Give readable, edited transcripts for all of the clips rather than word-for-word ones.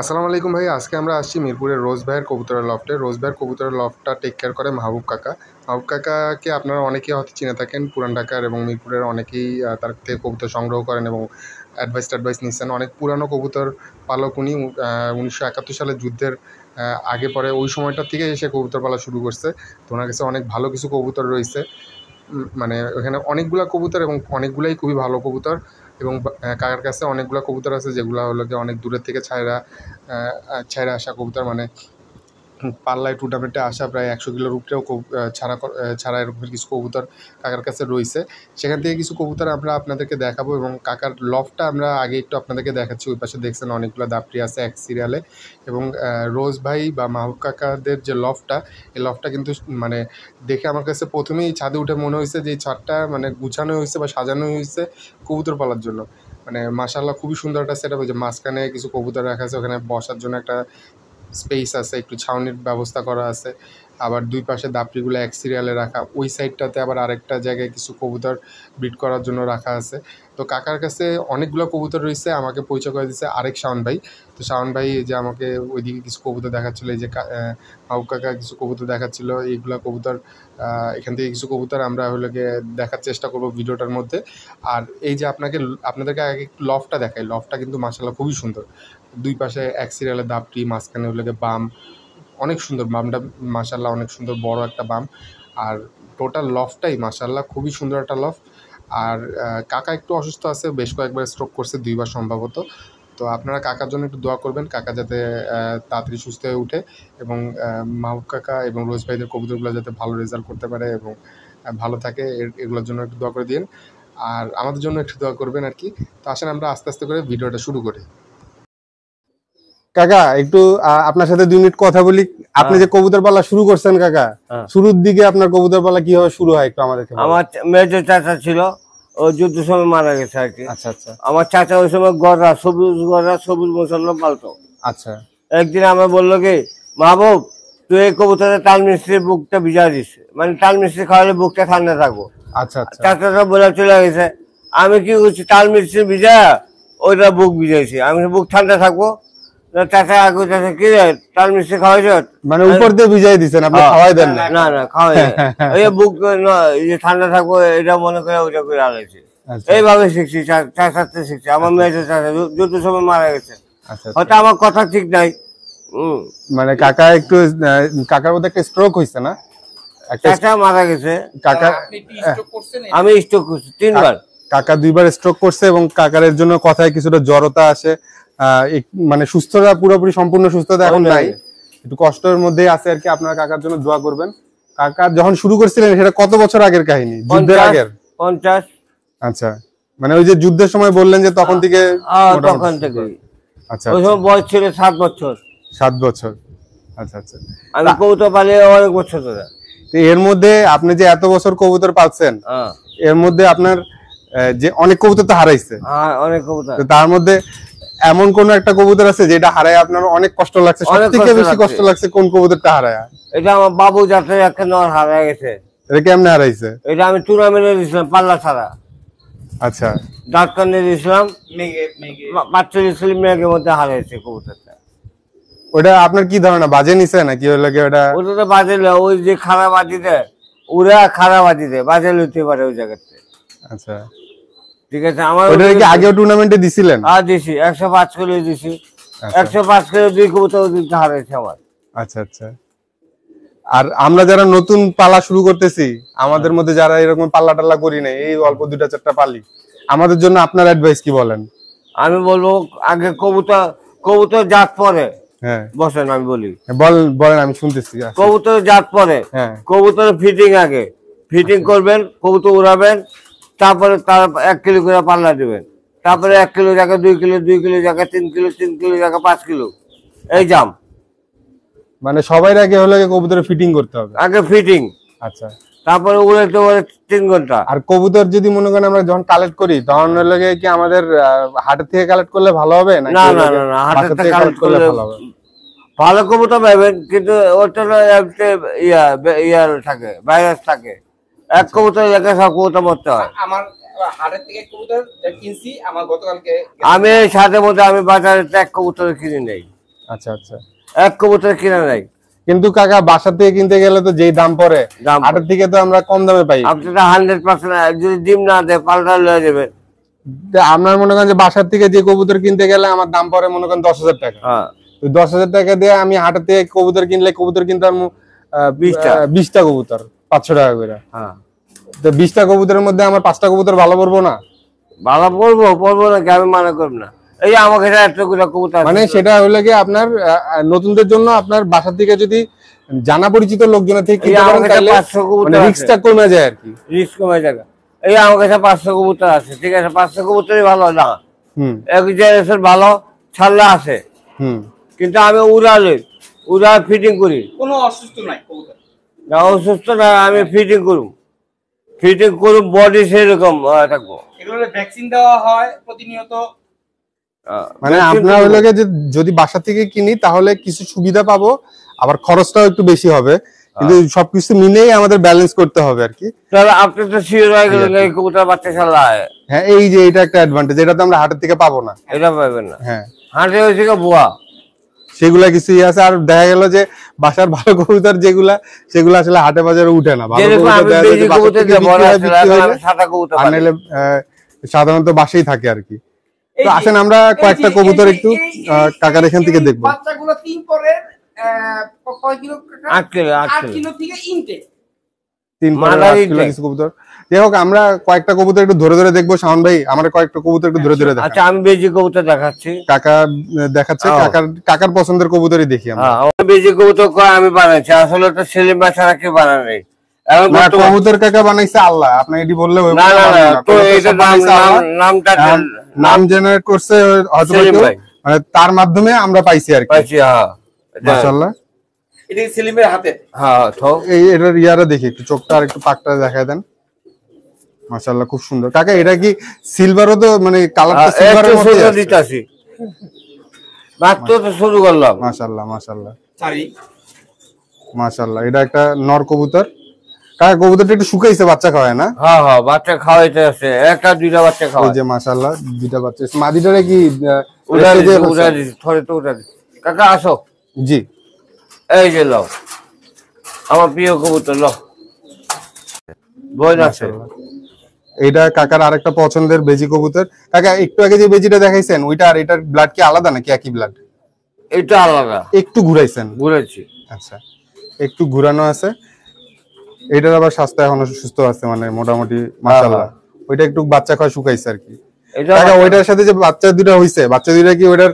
আসসালামু আলাইকুম ভাই। আজকে আমরা আসছি মিরপুরের রোজ ভাইয়ের কবুতরের লফটে। রোজ ভাইয়ের কবুতরের লফটটা টেক কেয়ার করে মাহবুব কাকা। মাহবুব কাকাকে আপনারা অনেকেই হয়তো চিনে থাকেন, পুরান ঢাকার এবং মিরপুরের অনেকেই তার থেকে কবুতর সংগ্রহ করেন এবং অ্যাডভাইস নিচ্ছেন। অনেক পুরানো কবুতর পালক উনি। 1971 সালের যুদ্ধের আগে পরে ওই সময়টার থেকে এসে কবুতর পালা শুরু করছে। তো ওনার কাছে অনেক ভালো কিছু কবুতর রয়েছে। মানে ওখানে অনেকগুলা কবুতর এবং অনেকগুলাই খুবই ভালো কবুতর এবং কাকার কাছে অনেকগুলা কবুতর আছে যেগুলো হলো গিয়ে অনেক দূরের থেকে ছাইরা আসা কবুতর, মানে পাল্লায় টুর্নামেন্টে আসা প্রায় 100 কিলোর উপরেও ছাড়া এরকমের কিছু কবুতর কাকার কাছে রয়েছে। সেখান থেকে কিছু কবুতর আমরা আপনাদেরকে দেখাবো এবং কাকার লফটটা আমরা আগে একটু আপনাদেরকে দেখাচ্ছি। ওই পাশে দেখছেন অনেকগুলো দাপড়ি আছে এক সিরিয়ালে এবং রোজ ভাই বা মাহবুব কাকাদের যে লফটটা, এই লফটটা কিন্তু মানে দেখে আমার কাছে প্রথমেই ছাদে উঠে মনে হয়েছে যে এই ছাদটা মানে গুছানো হয়েছে বা সাজানো হয়েছে কবুতর পালার জন্য। মানে মাশাআল্লাহ খুবই সুন্দর একটা সেটআপ হয়েছে। মাঝখানে কিছু কবুতর রাখা আছে, ওখানে বসার জন্য একটা স্পেস আছে, একটু ছাউনির ব্যবস্থা করা আছে। আবার দুই পাশে দাপড়িগুলো এক সিরিয়ালে রাখা, ওই সাইডটাতে আবার আরেকটা জায়গায় কিছু কবুতর ব্রিড করার জন্য রাখা আছে। তো কাকার কাছে অনেকগুলো কবুতর রয়েছে। আমাকে পরিচয় করে দিচ্ছে আরেক শাওন ভাই। তো শাওন ভাই যে আমাকে ওইদিকে কিছু কবুতর দেখাচ্ছিলো, এই যে মাহবুব কাকা কিছু কবুতর দেখাচ্ছিলো, এইগুলা কবুতর এখান থেকে কিছু কবুতর আমরা হলো গিয়ে দেখার চেষ্টা করবো ভিডিওটার মধ্যে। আর এই যে আপনাদেরকে আগে লফটটা দেখাই। লফটটা কিন্তু মাশাআল্লাহ খুবই সুন্দর। দুই পাশে এক সিরিয়ালে দাপড়ি, মাঝখানে হলো গিয়ে বাম, অনেক সুন্দর বামটা, মাশাআল্লাহ অনেক সুন্দর বড় একটা বাম। আর টোটাল লফটটাই মাশাআল্লাহ খুবই সুন্দর একটা লফট। আর কাকা একটু অসুস্থ আছে, বেশ কয়েকবার স্ট্রোক করছে, 2 বার সম্ভবত। তো আপনারা কাকার জন্য একটু দোয়া করবেন, কাকা যাতে তাড়াতাড়ি সুস্থ হয়ে উঠে এবং মাহবুব কাকা এবং রোজ ভাইদের কবুতরগুলো যাতে ভালো রেজাল্ট করতে পারে এবং ভালো থাকে, এগুলোর জন্য একটু দোয়া করে দিন। আর আমাদের জন্য একটু দোয়া করবেন আর কি। তো আসেন আমরা আস্তে আস্তে করে ভিডিওটা শুরু করি। কাকা একটু আপনার সাথে 2 মিনিট কথা বলি। আপনি যে কবুতর পালা শুরু করছেন কাকা, শুরুর দিকে আপনার কবুতর পালা কিভাবে শুরু হয় একটু আমাদেরকে বলুন। আমার মেজর চাচা ছিল, ও যুদ্ধের সময় মারা গেছে আর কি। আচ্ছা আচ্ছা। আমার চাচা ওই সময় সবুজ মশলা পালতো। আচ্ছা। একদিন আমার বললো কি, মাহবুব তুই এই কবুতরের তাল মিস্ত্রির বুকটা ভিজা দিস, মানে তাল মিস্ত্রি খাওয়ালে বুকটা ঠান্ডা থাকবো। আচ্ছা আচ্ছা। চাচাটা বলে চলে গেছে। আমি কি করছি, তাল মিস্ত্রি ভিজা ওইটা বুক ভিজাইছি, আমি বুক ঠান্ডা থাকবো। চাচা আগে চাচা কি রে তাল মিস্ত্রি খাওয়াইছ, মানে উপর দিয়ে ভিজাই দিচ্ছেন, আপনি খাওয়াই দেন না? না না খাওয়াই ওই বুক ঠান্ডা থাকবো এটা মনে করে ওইটা করে আলাইছি। এইভাবে শিখছি, চাচাতে শিখছি। আমার মেয়েছে চাচা যুদ্ধ সময় মারা গেছে, হয়তো আমার কথা ঠিক নাই। মানে কাকা একটু কাকার মধ্যে একটা স্ট্রোক হয়েছে না? চাচা মারা গেছে, কাকা আমি স্ট্রোক করছি 3 বার। কাকা 2 বার স্ট্রোক করছে এবং কাকার এর জন্য কথায় কিছুটা জড়তা আসে। মানে সুস্থতা পুরোপুরি সম্পূর্ণ সুস্থতা এখন নাই, একটু কষ্টের মধ্যেই আছে আর কি। আপনারা কাকার জন্য দোয়া করবেন। কাকা যখন শুরু করছিলেন সেটা কত বছর আগের কাহিনী? যুদ্ধের আগের? 50। আচ্ছা, মানে ওই যে যুদ্ধের সময় বললেন যে তখন থেকে? তখন থেকে। আচ্ছা, ওই সময় বয়স ছিল 7 বছর। 7 বছর। আচ্ছা আচ্ছা। আমি কবুতর পালি অনেক বছর ধরে। এর মধ্যে আপনি যে এত বছর কবুতর পালছেন, এর মধ্যে আপনার যে অনেক কবুতর তো হারাইছে, অনেক কবুতর, তার মধ্যে এমন কোন একটা কবুতর আছে যেটা হারায় আপনার অনেক কষ্ট লাগছে? সবথেকে বেশি কষ্ট লাগছে কোন কবুতরটা হারায়? এটা আমার বাবু যাত্রায় একটা নর হারায় গেছে। এটা কেমনে হারাইছে? এটা আমি টুর্নামেন্টে দিয়েছিলাম পাল্লা ছাড়া। আচ্ছা। ডাক্তারে দিয়েছিলাম, বাচ্চা দিয়েছিল, মেঘের মধ্যে হারাইছে কবুতরটা। ওটা আপনার কি ধারণা, বাজে নিছে নাকি? ওটা তো বাজে, ওই যে খারাপ বাজি দেয়, ওরা খারাপ বাজি দেয়, বাজে লইতে পারে ওই জায়গাতে। আচ্ছা ঠিক আছে। আমার কি আগেও টুর্নামেন্টে দিছিলেন? দিছি 105 কিলো দিছি। 105 কিলো 2 কবুতর হারাইছে আমার। আচ্ছা আচ্ছা। আর আমরা যারা নতুন পালা শুরু করতেছি, আমাদের মধ্যে যারা এরকম পাল্লা টাল্লা করি নাই, এই অল্প 2-4টা পালি, আমাদের জন্য আপনার অ্যাডভাইস কি বলেন? আমি বলবো আগে কবুতর জাত পরে। হ্যাঁ বসেন, আমি বলি। বলেন, আমি শুনতেছি। কবুতর জাত পরে, কবুতর ফিটিং আগে ফিটিং করবেন, কবুতর উড়াবেন, তারপরে তার 1 কিলো করে পাল্লা দিবেন। তারপরে 1 কিলো জায়গায় 2 কিলো, 2 কিলো জায়গায় 3 কিলো, 3 কিলো জায়গায় 5 কিলো, এই জাম। মানে সবাই আগে হলো কবুতরের ফিটিং করতে হবে, আগে ফিটিং। আচ্ছা। তারপরে উড়াইতে পারে 3 ঘন্টা। আর কবুতর যদি মনে করেন আমরা যখন কালেক্ট করি, তখন হলো কি আমাদের হাটের থেকে কালেক্ট করলে ভালো হবে নাকি? না না না, হাটের থেকে কালেক্ট করলে ভালো হবে। ভালো কবুতর পাবেন, কিন্তু ওটা ইয়া থাকে, ভাইরাস থাকে। এক কবুতর জায়গায় সব কবুতর মরতে হয়। আমার হাটের থেকে কবুতর কিনছি, আমার গতকালকে আমি সাথে মধ্যে আমি বাজারে 1 কবুতর কিনে নেই। আচ্ছা আচ্ছা, এক কবুতর কিনা নাই। কিন্তু কাকা বাসা থেকে কিনতে গেলে তো যেই দাম পড়ে হাটের থেকে তো আমরা কম দামে পাই। আপনি তো 100% যদি ডিম না দেয় পাল্টা লয়ে যাবেন। আপনার মনে করেন যে বাসার থেকে যে কবুতর কিনতে গেলে আমার দাম পড়ে মনে করেন 10,000 টাকা। 10,000 টাকা দিয়ে আমি হাটের থেকে কবুতর কিনলে কবুতর কিনতাম 20টা কবুতর 500 টাকা করে। তো 20টা কবুতরের মধ্যে আমার 5টা কবুতর ভালো পড়বো না? ভালো পড়বো না কি, আমি মানা করব না। এই আমার কাছে এতগুলো কবুতর মানে সেটা হলো কি আপনার নতুনদের জন্য আপনার বাসা থেকে যদি জানা পরিচিত লোকজনের থেকে কিনতে পারেন তাহলে মানে রিস্কটা কমে যায় আর কি, রিস্ক কমে যায়। এই আমার কাছে 500 কবুতর আছে, ঠিক আছে, 500 কবুতরই ভালো না, এক জেনারেশন ভালো ছাড়লা আছে, কিন্তু আমি উড়া ফিটিং করি, কোনো অসুস্থ নাই কবুতর না, অসুস্থ না, আমি ফিটিং করুম বডি সেরকম থাকবো। এগুলো ভ্যাকসিন দেওয়া হয় প্রতিনিয়ত। মানে আপনার হলো যে যদি বাসা থেকে কিনি তাহলে কিছু সুবিধা পাবো, আবার খরচটাও একটু বেশি হবে, কিন্তু সবকিছু মিলেই আমাদের ব্যালেন্স করতে হবে আর কি। তাহলে আপনি তো শিওর হয়ে গেলেন এই কবুতর বাচ্চা ছাড়লা। হ্যাঁ, এই যে এটা একটা অ্যাডভান্টেজ, এটা তো আমরা হাটের থেকে পাবো না। এটা পাবেন না, হ্যাঁ, হাটে হয়েছে বুয়া সেগুলা কিছুই আছে। আর দেখা গেল যে বাসার ভালো কবুতর যেগুলা সেগুলো আসলে হাটে বাজারে উঠে না। ভালো সাধারণত বাসায় থাকে আর কি। তো আসেন আমরা কয়েকটা কবুতর একটু কাকার এখান থেকে দেখবো। বাচ্চাগুলো 3 পরের কয় কিলো? 8 কিলো, 8 কিলো থেকে ইনটেক 3 পরের 8 কিলো কিছু কবুতর। যাই হোক, আমরা কয়েকটা কবুতর একটু ধরে ধরে দেখবো। শাওন ভাই আমরা কয়েকটা কবুতর একটু ধরে ধরে দেখাচ্ছি। আচ্ছা, আমি বেজি কবুতর দেখাচ্ছি, কাকা দেখাচ্ছে। কাকার পছন্দের কবুতরই দেখি আমরা। হ্যাঁ, বেজি কবুতর আমি বানাইছি, আসলে তো সেলিম ভাই ছাড়া কেউ বানায় নাই। কবুতর কাকা বানাইছে আল্লাহ, আপনি এটি বললে না না না, তো এটা নামটা নাম জেনারেট করছে হয়তো মানে তার মাধ্যমে আমরা পাইছি আর কি। হ্যাঁ, মাশাআল্লাহ, এটা সেলিমের হাতে। হ্যাঁ, তো এই এটার ইয়ারা দেখি একটু, চোখটা আর একটু পাকটা দেখায় দেন। মাশাআল্লাহ, খুব সুন্দর। কাকা এটা কি সিলভারও? তো মানে কালারটা সিলভারের মধ্যে আছে। মাত্র তো শুরু করলাম। মাশাআল্লাহ মাশাআল্লাহ মাশাআল্লাহ, এটা একটা নর কবুতর। কাকা কবুতরটা একটু শুকাইছে, বাচ্চা খাওয়ায় না? হ্যাঁ হ্যাঁ, বাচ্চা খাওয়াইতে আছে, একটা দুইটা বাচ্চা খাওয়ায়। ওই যে মাশাআল্লাহ দুইটা বাচ্চা। মাদিটারে কি উড়া দিছি থরে তো উড়া দিছি। কাকা আসো। জি, এই যে লও আমার প্রিয় কবুতর, লও বইন আছে। এইটা কাকার আরেকটা পছন্দের বেজি কবুতর। কাকা একটু আগে যে বেজিটা দেখাইছেন ওইটা আর এটার ব্লাড কি আলাদা নাকি একই ব্লাড? এটা আলাদা। একটু ঘুরাইছেন? ঘুরাইছি। আচ্ছা, একটু ঘুরানো আছে। এটার আবার স্বাস্থ্য এখনো সুস্থ আছে, মানে মোটামুটি মাশাআল্লাহ। ওইটা একটু বাচ্চা খাওয়া শুকাইছে আর কি। কাকা ওইটার সাথে যে বাচ্চা দুটো হইছে, বাচ্চা দুটো কি ওইটার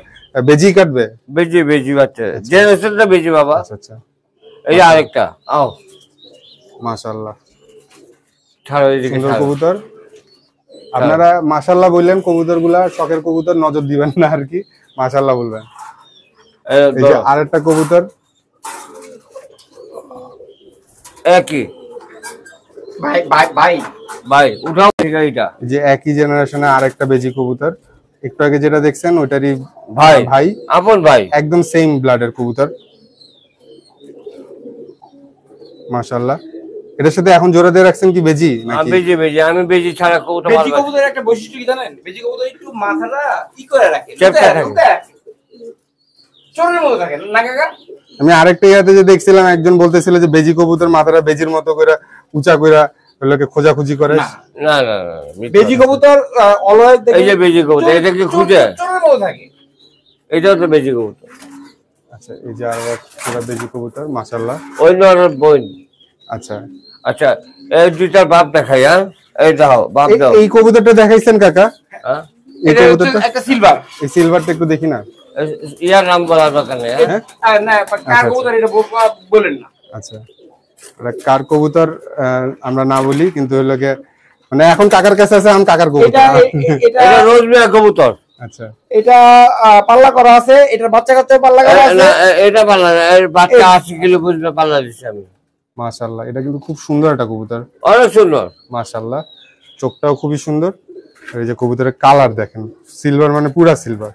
বেজি কাটবে? বেজি বাচ্চা জেনারেশনটা বেজি বাবা। আচ্ছা আচ্ছা, এই আরেকটা আও। মাশাআল্লাহ, ছাড়ো এদিকে সুন্দর কবুতর। আপনারা মাশাআল্লাহ বললেন, কবুতরগুলা শখের কবুতর, নজর দিবেন না আর কি, মাশাআল্লাহ বলবেন। এই যে আরেকটা কবুতর একই ভাই ভাই ভাই ভাই উঠাও এইটা, যে একই জেনারেশনে আরেকটা বেজি কবুতর। একটু আগে যেটা দেখছেন ওইটারই ভাই ভাই, আপন ভাই, একদম সেম ব্লাডের কবুতর। মাশাআল্লাহ, এটার সাথে এখন জোড়া দিয়ে রাখছেন কি বেজি নাকি? বেজি আমি বেজি ছাড়া কবুতর। বেজি কবুতরের একটা বৈশিষ্ট্য কি জানেন? বেজি কবুতর একটু মাথাটা করে রাখে, চোরের মতো থাকে না কাকা? আমি আরেকটা ইয়াতে যে দেখছিলাম একজন বলতেছিল যে বেজি কবুতর মাথাটা বেজির মতো করে উঁচা করে লোকে খোঁজাখুঁজি করে। না না না, বেজি কবুতর অলওয়েজ দেখে, এই যে বেজি কবুতর এটা কি খুঁজে চোরের মতো থাকে, এটাও তো বেজি কবুতর। আচ্ছা, এই যে আরেকটা বেজি কবুতর মাশাআল্লাহ, ওই নর বোন। আচ্ছা আচ্ছা, এই দুইটার বাপ দেখাই। হ্যাঁ, এই দাও বাপ দাও। এই কবুতরটা দেখাইছেন কাকা? হ্যাঁ, এটা একটা সিলভার। এই সিলভারটা একটু দেখি না। ইয়ার নাম বলার দরকার নেই। না, কার কবুতর এটা বলেন না। আচ্ছা, কার কবুতর আমরা না বলি, কিন্তু হলো মানে এখন কাকার কাছে আছে, আমি কাকার কবুতর। এটা রোজমিয়া কবুতর। আচ্ছা, এটা পাল্লা করা আছে, এটার বাচ্চা কাচ্চা পাল্লা করা আছে। এটা পাল্লা না, এর বাচ্চা 80 কিলো পর্যন্ত পাল্লা দিছি আমি। মাশাআল্লাহ, এটা কিন্তু খুব সুন্দর একটা কবুতর, অনেক সুন্দর মাশাআল্লাহ। চোখটাও খুবই সুন্দর। এই যে কবুতরের কালার দেখেন, সিলভার মানে পুরা সিলভার।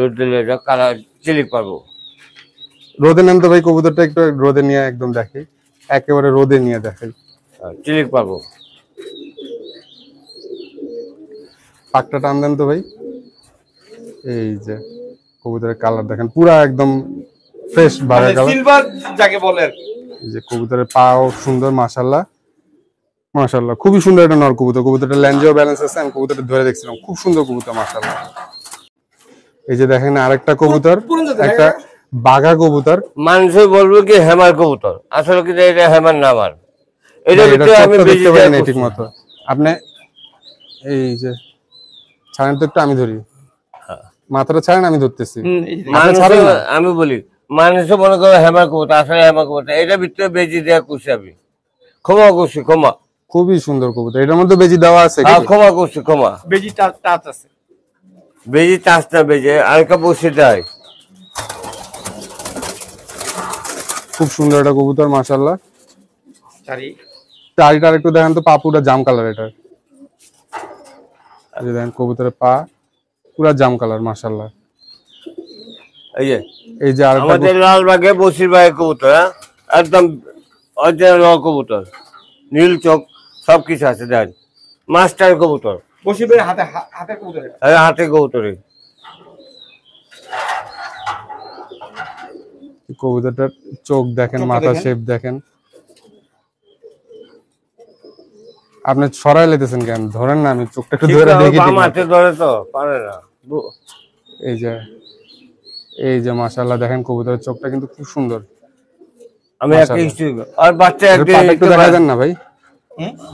রোদ দিলে কালার চিলিক পারবো। রোদে নেন তো ভাই কবুতরটা, একটু রোদে নিয়ে একদম দেখে, একেবারে রোদে নিয়ে দেখাই, চিলিক পারবো। পাকটা টান দেন তো ভাই। এই যে কবুতরের কালার দেখেন পুরা একদম ফ্রেশ বাঘা কালার, সিলভার যাকে বলে আর কি। এই যে কবুতরের পাও সুন্দর মাশাআল্লাহ, মাশাআল্লাহ খুবই সুন্দর একটা নর কবুতর। কবুতরটা ল্যাঞ্জেও ব্যালেন্স আছে, আমি কবুতরটা ধরে দেখছিলাম, খুব সুন্দর কবুতর মাশাআল্লাহ। এই যে দেখেন আরেকটা কবুতর, একটা বাঘা কবুতর। মানুষ বলবে কি হেমার কবুতর, আসলে কিন্তু এটা হেমার না আমার। এটা এটা আমি চোখটা বেশি দেখতে পারেন ঠিক মতো আপনি, এই যে ছাড়েন তো একটু, আমি ধরি, মাথাটা ছাড়েন আমি ধরতেছি। আমি বলি মানুষ মনে করো হেমার কবুতর, আসলে হেমার কবুতর, এটা ভিতরে বেজি দেওয়া খুশি আমি ক্ষমা করছি, ক্ষমা। খুবই সুন্দর কবুতর, এটার মধ্যে বেজি দেওয়া আছে, ক্ষমা করছি, ক্ষমা। বেজি টাচ আছে, বেজি টাচ না, বেজি আরেকটা বসে দেয়। খুব সুন্দর একটা কবুতর মাশাআল্লাহ। চারি চারিটা একটু দেখেন তো, পা পুরা জাম কালার এটার, এই যে দেখেন কবুতরের পা পুরা জাম কালার মাশাআল্লাহ। এই যে আরেকটা আমাদের লালবাগে বসির ভাই কবুতর, হ্যাঁ একদম অরিজিনাল কবুতর, নীল চোখ সবকিছু আছে। দেন মাস্টার কবুতর, বসির ভাই হাতে হাতে কবুতর, হাতে কবুতরে। কবুতরটার চোখ দেখেন, মাথা শেপ দেখেন। আপনি সরাই লেতেছেন কেন? ধরেন না, আমি চোখটা একটু ধরে দেখি। ধরে তো পারে না। এই যে মাশাআল্লাহ দেখেন কবুতরের চোখটা কিন্তু খুব সুন্দর। আমি আর বাচ্চা একটু দেখা দেন না ভাই,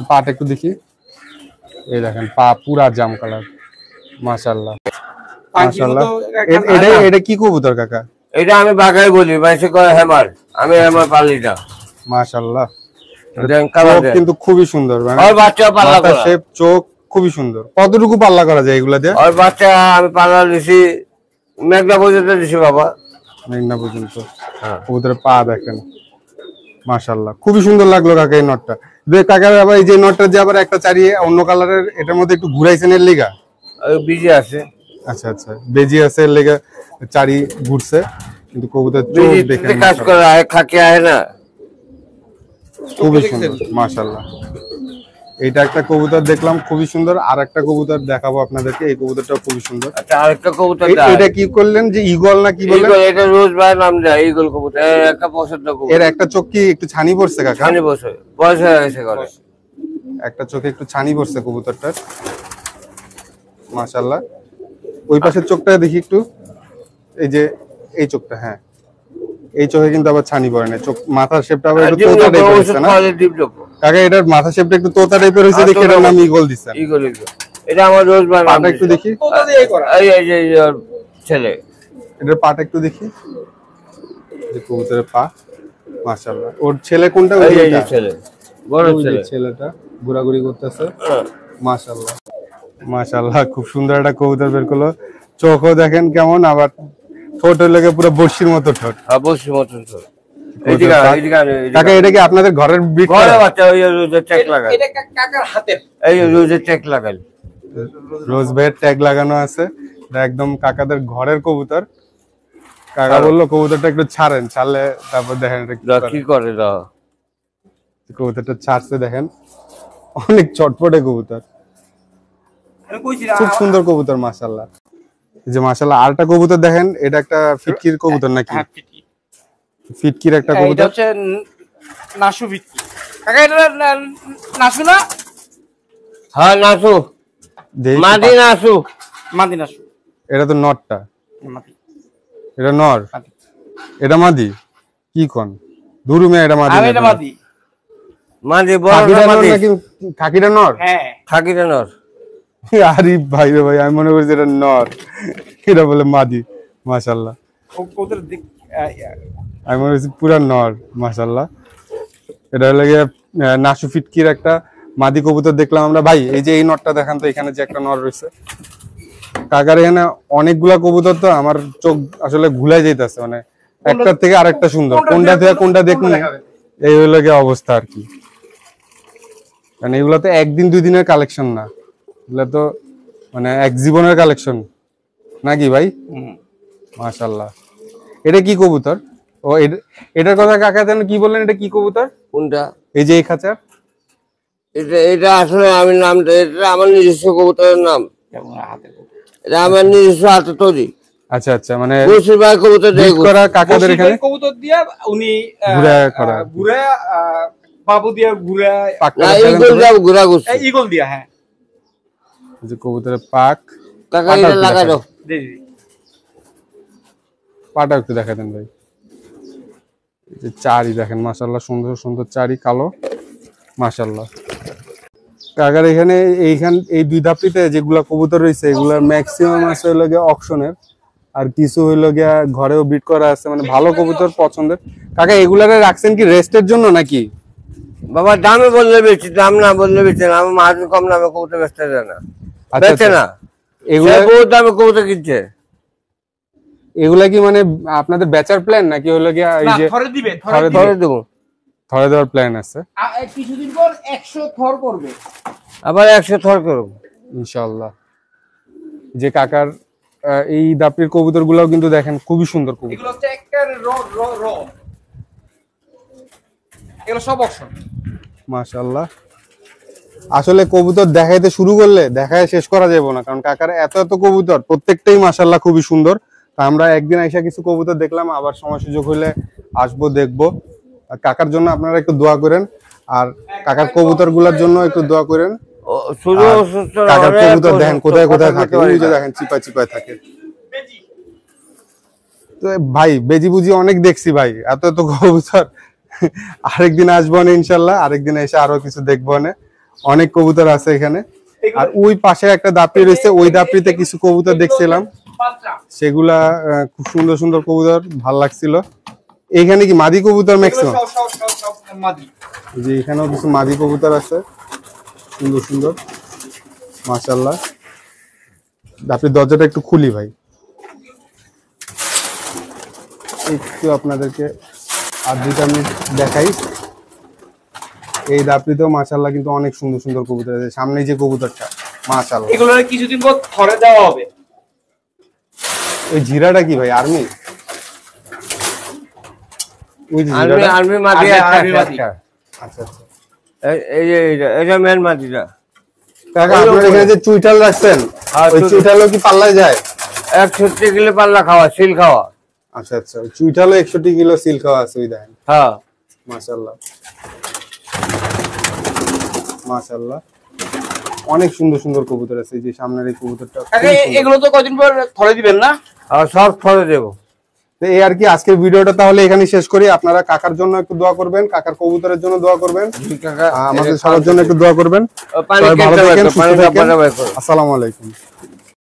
পাটা একটু দেখি। এই দেখেন পা পুরা জাম কালার মাশাআল্লাহ, মাশাআল্লাহ। এটা কি কবুতর কাকা? এটা আমি বাঘাই বলি, বাইসে করে হেমার, আমি হেমার পালি না মাশাআল্লাহ। চোখ কিন্তু খুবই সুন্দর, আর বাচ্চা পাল্লা করা, শেপ চোখ খুবই সুন্দর। কতটুকু পাল্লা করা যায় এগুলা দিয়ে? আর বাচ্চা আমি পাল্লা দিছি মেঘনা পর্যন্ত দিছি বাবা, মেঘনা পর্যন্ত। কবুতরের পা দেখেন মাশাআল্লাহ, খুবই সুন্দর লাগলো কাকা এই নটটা। কাকা আবার এই যে নটটা যে আবার একটা চারিয়ে অন্য কালারের, এটার মধ্যে একটু ঘুরাইছেন এর লিগা? বিজি আছে। আচ্ছা আচ্ছা, বেজি আছে এর লিগা চারি ঘুরছে, কিন্তু কবুতর চোখ দেখেন কাজ করে আয় খাকে আয় না, খুবই সুন্দর মাশাআল্লাহ। এইটা একটা কবুতর দেখলাম খুবই সুন্দর, আর একটা কবুতর দেখাবো আপনাদেরকে, এই কবুতরটাও খুবই সুন্দর। আচ্ছা আরেকটা কবুতর, এটা কি করলেন যে ঈগল না কি বলেন? এটা রোজ ভাই নাম দেয় ঈগল কবুতর, একটা পছন্দ কবুতর। এর একটা চোখ কি একটু ছানি পড়ছে কাকা? ছানি পড়ছে, বয়স হয়ে গেছে করে, একটা চোখে একটু ছানি পড়ছে কবুতরটার মাশাআল্লাহ। ওই পাশের চোখটা দেখি একটু, এই যে এই চোখটা, হ্যাঁ এই চোখে কিন্তু আবার ছানি পড়ে না। চোখ মাথার শেপটা আবার একটু তোতা টাইপের হচ্ছে না কাকা? এটার মাথা শেপটা একটু তোতা টাইপের হইছে দেখে এটার নাম ঈগল দিছেন। ঈগল, এটা আমার রোজ ভাই পাটা একটু দেখি, তোতা দিয়ে করা, এই যে ছেলে, এটার পাটা একটু দেখি, যে কবুতরের পা মাশাআল্লাহ। ওর ছেলে কোনটা? ওই যে ছেলে, বড় ছেলে, ছেলেটা ঘোরাঘুরি করতেছে মাশাআল্লাহ, মাশাআল্লাহ। খুব সুন্দর একটা কবুতর বের করলো, চোখও দেখেন কেমন, আবার ঠোঁট লেগে পুরো বর্ষির মতো ঠোঁট, বর্ষির মতো ঠোঁট। কাকা এটা কি আপনাদের ঘরের ঘরে বাচ্চা? ওই রোজের ট্যাগ লাগাই, এটা কাকার হাতের, এই রোজের ট্যাগ লাগাই, রোজ ভাইয়ের ট্যাগ লাগানো আছে। এটা একদম কাকাদের ঘরের কবুতর। কাকা বললো কবুতরটা একটু ছাড়েন, ছাড়লে তারপর দেখেন কি করে। কবুতরটা ছাড়ছে দেখেন, অনেক চটপটে কবুতর, খুব সুন্দর কবুতর মাশাআল্লাহ। যে মাশাআল্লাহ আরেকটা কবুতর দেখেন, এটা একটা ফিটকির কবুতর নাকি? ফিটকির একটা কবুতর, এটা হচ্ছে নাসু ফিটকি। কাকা এটা নাসু না? হ্যাঁ নাসু, মাদি নাসু, মাদি নাসু। এটা তো নরটা, এটা নর, এটা মাদি। কি কোন দুরুমে? এটা মাদি, এটা মাদি, মাদি বড় মাদি নাকি খাকিটা নর? হ্যাঁ খাকিটা নর। আরে ভাই রে ভাই, আমি মনে করছি এটা নর, এটা বলে মাদি মাশাআল্লাহ। আমি মনে করছি পুরা নর মাশাআল্লাহ। এটা লাগে নাসু ফিটকির একটা মাদি কবুতর দেখলাম আমরা। ভাই এই যে এই নরটা দেখান তো, এখানে যে একটা নর রয়েছে কাকার এখানে অনেকগুলা কবুতর, তো আমার চোখ আসলে ঘুলাই যাইতেছে, মানে একটার থেকে আরেকটা সুন্দর, কোনটা থেকে কোনটা দেখুন এই হইলো গিয়ে অবস্থা আর কি। কারণ এগুলো তো একদিন দুই দিনের কালেকশন না, এগুলো তো মানে এক জীবনের কালেকশন নাকি ভাই? মাশাআল্লাহ। এটা কি কবুতর? ও এটার কথা কাকা জানেন কি বললেন? এটা কি কবুতর? কোনটা? এই যে এই খাঁচার, এটা আসলে আমি নামটা, এটা আমার নিজস্ব কবুতরের নাম, এটা আমার নিজস্ব হাতে তৈরি। আচ্ছা আচ্ছা, মানে বসির ভাই কবুতর breed করা কাকাদের বশির এখানে ভাই কবুতর দিয়া উনি ঘুরে করা ঘুরে বাবু দিয়া ঘুরে পাক না, করে দেখাবেন ইগল তো? যাব ঘোরা করছে ইগল দিয়া, হ্যাঁ যে কবুতরের পাক কাকা পাটা এটা একটু লাগা দেখান। দাও জি জি। পাটা একটু দেখা দেন ভাই। এই যে চারি দেখেন মাশাআল্লাহ, সুন্দর সুন্দর চারি কালো মাশাআল্লাহ। কাকার এখানে এই দুই ধাপটিতে যেগুলা কবুতর রয়েছে এগুলার ম্যাক্সিমাম আছে হইলো গিয়ে অকশনের, আর কিছু হইলো গিয়া ঘরেও বিট করা আছে, মানে ভালো কবুতর পছন্দের। কাকা এগুলারে রাখছেন কি রেস্টের জন্য নাকি? বাবা দামে বললে বেশি, দাম না বললে বেশি না, আমার মাঝে কম দামে কবুতর বেচতে দেয় না, আচ্ছা বেচে না, এগুলা সে বহুত দামে কবুতর কিনছে। এগুলা কি মানে আপনাদের বেচার প্ল্যান নাকি হইলো গিয়া এই না, যে থরে দিবে, থরে থরে দিবে। ধরে দেবো, থরে দেওয়ার প্ল্যান আছে কিছুদিন পর 100 থর করবে আবার 100 থর করব ইনশাআল্লাহ। যে কাকার এই দাপির কবুতর গুলাও কিন্তু দেখেন খুবই সুন্দর কবুতর। এগুলো হচ্ছে একটা র এগুলো সব অপশন মাশাআল্লাহ। আসলে কবুতর দেখাইতে শুরু করলে দেখায় শেষ করা যাবে না, কারণ কাকার এত এত কবুতর প্রত্যেকটাই মাশাআল্লাহ খুবই সুন্দর। তা আমরা একদিন আইসা কিছু কবুতর দেখলাম, আবার সময় সুযোগ হইলে আসবো দেখবো। আর কাকার জন্য আপনারা একটু দোয়া করেন, আর কাকার কবুতর গুলার জন্য একটু দোয়া করেন। শুধু আর অসুস্থ না, কাকার অনেক কবুতর দেখেন অসুস্থ, কোথায় কোথায় কথা থাকে, বলতে ওই যে পারি না। দেখেন চিপায় চিপায় থাকে। তো ভাই বেজি বুঝি অনেক দেখছি ভাই, এত এত কবুতর। আরেকদিন আসবো না ইনশাল্লাহ, আরেকদিন এসে আরো কিছু দেখবো না, অনেক কবুতর আছে এখানে। আর ওই পাশে একটা দাপড়ি রয়েছে, ওই দাপড়িতে কিছু কবুতর দেখছিলাম, সেগুলা খুব সুন্দর সুন্দর কবুতর, ভাল লাগছিল। এখানে কি মাদি কবুতর ম্যাক্সিমাম? যে এখানেও কিছু মাদি কবুতর আছে সুন্দর সুন্দর মাশাআল্লাহ। দাপড়ির দরজাটা একটু খুলি ভাই, একটু আপনাদেরকে আর 2টা মিনিট দেখাই। এই দাপড়িতেও মাশাআল্লাহ কিন্তু অনেক সুন্দর সুন্দর কবুতর আছে। সামনে যে কবুতরটা মাশাআল্লাহ, এগুলো কিছুদিন পর থরে দেওয়া হবে। ওই জিরাটা কি ভাই? আর্মি? ওই যে আর্মি জিরাটা? আর্মি মাটি একটা আর্মি মাদি। একটা। আচ্ছা আচ্ছা। এই যে এটা মেন মাটিটা। কাকা আপনার এখানে যে চুইটাল রাখছেন, ওই চুইটালও কি পাল্লায় যায়? 61 কিলো পাল্লা খাওয়া, সিল খাওয়া। আচ্ছা আচ্ছা, ওই চুইটালও 61 কিলো সিল খাওয়া আছে, ওই দেখেন হ্যাঁ মাশাআল্লাহ মাশাআল্লাহ। অনেক সুন্দর সুন্দর কবুতর আছে। এই যে সামনের এই কবুতরটা খুবই সুন্দর। এগুলো তো কদিন পর থরে দিবেন না? আর সব থরে দেবো। তো এই আর কি, আজকের ভিডিওটা তাহলে এখানে শেষ করি। আপনারা কাকার জন্য একটু দোয়া করবেন, কাকার কবুতরের জন্য দোয়া করবেন, আমাদের সবার জন্য একটু দোয়া করবেন। পানি সবাই ভালো খেতে থাকেন, পারতো, সুস্থ পানি থাকেন। খাবার। আসসালামু আলাইকুম।